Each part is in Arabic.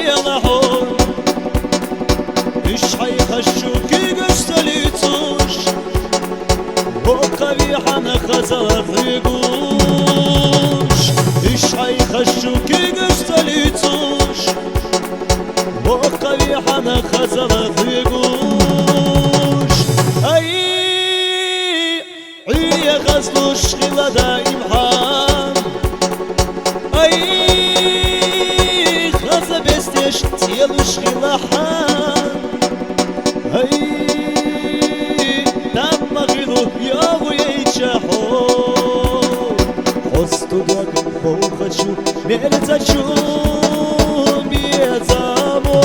يلحون إيش حيخشوكي قشتليتوش وقبيحة نخزر فيقوش إيش حيخشوكي قشتليتوش وقبيحة نخزر فيقوش أي عيني غزلوش خلا دايم حام أي خزا بستيش تيلوش خلا حام أي там могилу його яйчахо Хосту док бог хочу мельца чум бьецамо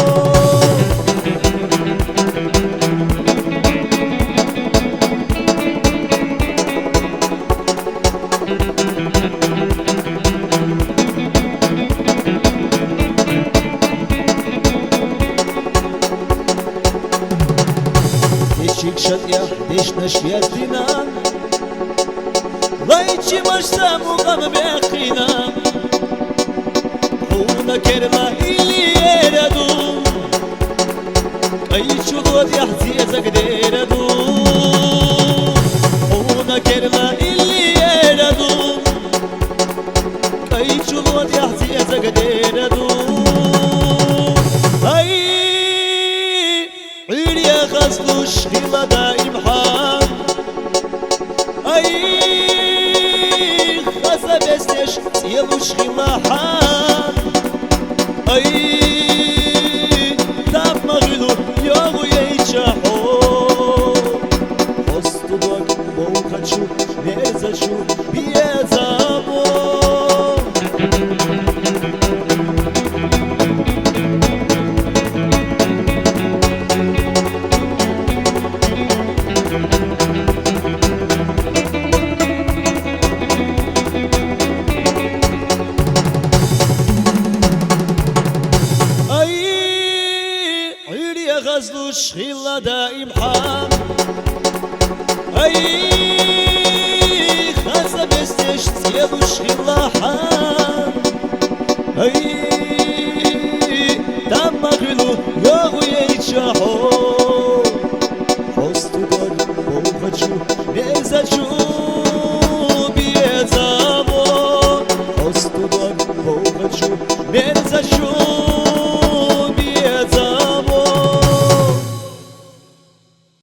Чикшат я дешна швятина Лайчи машта мугам бяхина Хуна керма или ераду Кайчу год яхти загдераду Хуна керма или ераду Кайчу год яхти загдераду Ай عيريا غزلوش خلا دايم حام أي خزا بستش يلوش خلا حام أي تاب مغلو يوغو ييشاحو خستو دوك بو خدشو نيزاشو بيزامو غزلوش خلا دايم حام أي خزا بستش تيلوش خلا حام أي تام مغلو يوغو ييتشاحو